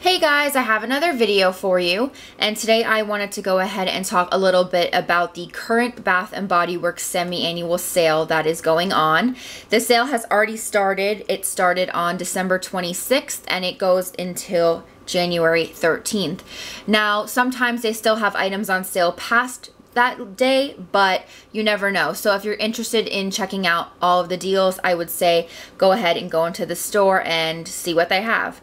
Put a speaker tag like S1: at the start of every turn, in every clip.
S1: Hey guys, I have another video for you, and today I wanted to go ahead and talk a little bit about the current Bath & Body Works semi-annual sale that is going on. The sale has already started. It started on December 26th and it goes until January 13th. Now, sometimes they still have items on sale past that day, but you never know. So if you're interested in checking out all of the deals, I would say go ahead and go into the store and see what they have.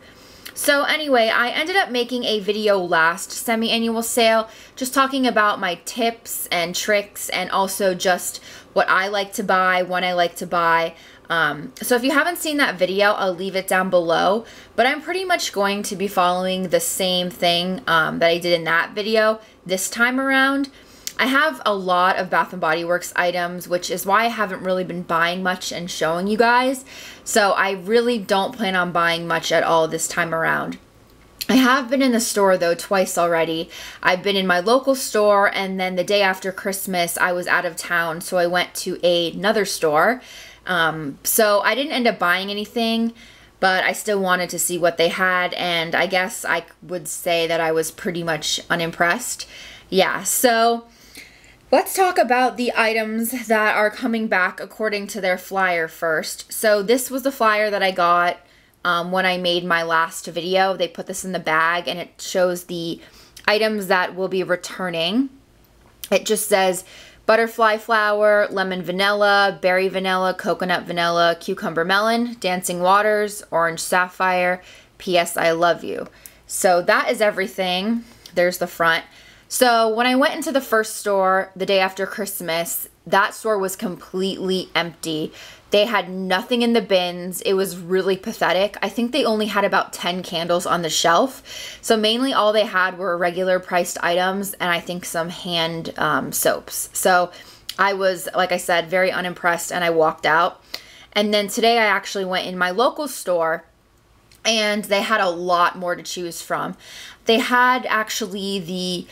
S1: So anyway, I ended up making a video last semi-annual sale just talking about my tips and tricks and also just what I like to buy, when I like to buy. So if you haven't seen that video, I'll leave it down below, but I'm pretty much going to be following the same thing that I did in that video this time around. I have a lot of Bath & Body Works items, which is why I haven't really been buying much and showing you guys. So I really don't plan on buying much at all this time around. I have been in the store though twice already. I've been in my local store, and then the day after Christmas I was out of town, so I went to another store. So I didn't end up buying anything, but I still wanted to see what they had, and I guess I would say that I was pretty much unimpressed. Yeah, so let's talk about the items that are coming back according to their flyer first. So this was the flyer that I got when I made my last video. They put this in the bag and it shows the items that will be returning. It just says butterfly flower, lemon vanilla, berry vanilla, coconut vanilla, cucumber melon, dancing waters, orange sapphire, P.S. I love you. So that is everything. There's the front. So when I went into the first store the day after Christmas, that store was completely empty. They had nothing in the bins. It was really pathetic. I think they only had about 10 candles on the shelf. So mainly all they had were regular priced items and I think some hand soaps. So I was, like I said, very unimpressed and I walked out. And then today I actually went in my local store and they had a lot more to choose from. They had actually the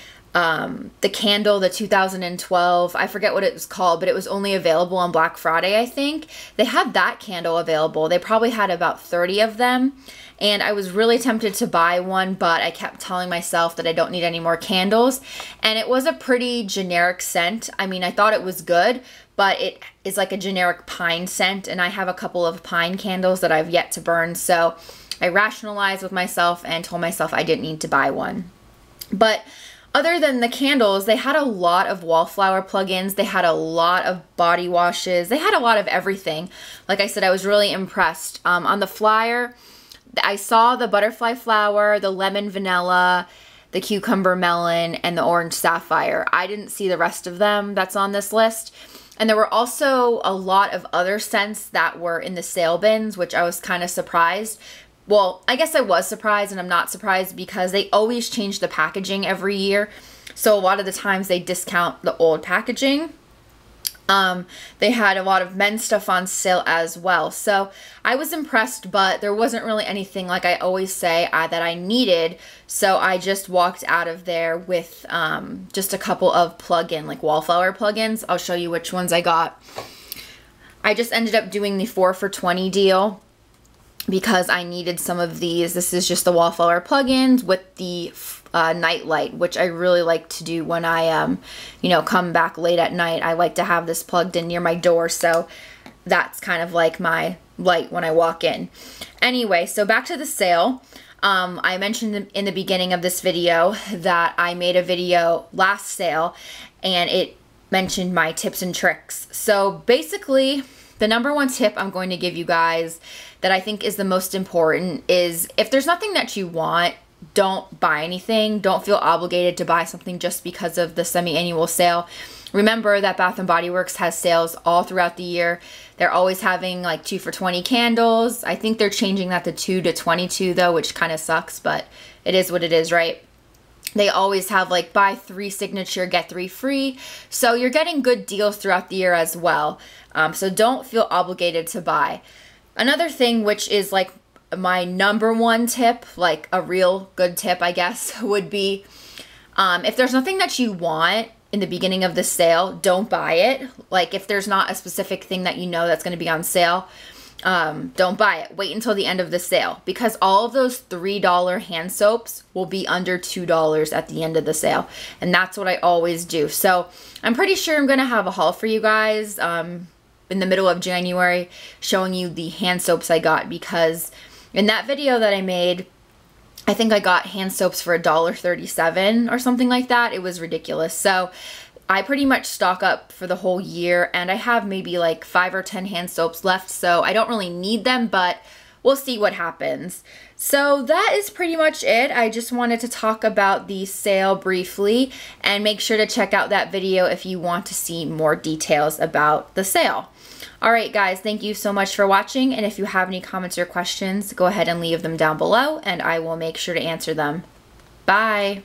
S1: candle, the 2012, I forget what it was called, but it was only available on Black Friday, I think. They had that candle available. They probably had about 30 of them, and I was really tempted to buy one, but I kept telling myself that I don't need any more candles, and it was a pretty generic scent. I mean, I thought it was good, but it is like a generic pine scent, and I have a couple of pine candles that I've yet to burn, so I rationalized with myself and told myself I didn't need to buy one. But other than the candles, they had a lot of wallflower plugins. They had a lot of body washes. They had a lot of everything. Like I said, I was really impressed. On the flyer, I saw the butterfly flower, the lemon vanilla, the cucumber melon, and the orange sapphire. I didn't see the rest of them that's on this list. And there were also a lot of other scents that were in the sale bins, which I was kind of surprised. Well, I guess I was surprised, and I'm not surprised because they always change the packaging every year. So a lot of the times they discount the old packaging. They had a lot of men's stuff on sale as well. So I was impressed, but there wasn't really anything, like I always say, that I needed. So I just walked out of there with just a couple of plug-in, like wallflower plugins. I'll show you which ones I got. I just ended up doing the 4 for $20 deal, because I needed some of these. This is just the wallflower plugins with the night light, which I really like to do when I, you know, come back late at night. I like to have this plugged in near my door, so that's kind of like my light when I walk in. Anyway, so back to the sale. I mentioned in the beginning of this video that I made a video last sale, and it mentioned my tips and tricks. So basically, the number one tip I'm going to give you guys that I think is the most important is if there's nothing that you want, don't buy anything. Don't feel obligated to buy something just because of the semi-annual sale. Remember that Bath & Body Works has sales all throughout the year. They're always having like 2 for $20 candles. I think they're changing that to 2 to 22 though, which kind of sucks, but it is what it is, right? They always have like buy 3 signature, get 3 free. So you're getting good deals throughout the year as well. So don't feel obligated to buy. Another thing, which is like my number one tip, like a real good tip, I guess, would be if there's nothing that you want in the beginning of the sale, don't buy it. Like if there's not a specific thing that you know that's going to be on sale, don't buy it. Wait until the end of the sale, because all of those $3 hand soaps will be under $2 at the end of the sale. And that's what I always do. So I'm pretty sure I'm going to have a haul for you guys in the middle of January showing you the hand soaps I got, because in that video that I made, I think I got hand soaps for $1.37 or something like that. It was ridiculous. So I pretty much stock up for the whole year, and I have maybe like 5 or 10 hand soaps left, so I don't really need them, but we'll see what happens. So that is pretty much it. I just wanted to talk about the sale briefly, and make sure to check out that video if you want to see more details about the sale. Alright guys, thank you so much for watching, and if you have any comments or questions, go ahead and leave them down below, and I will make sure to answer them. Bye!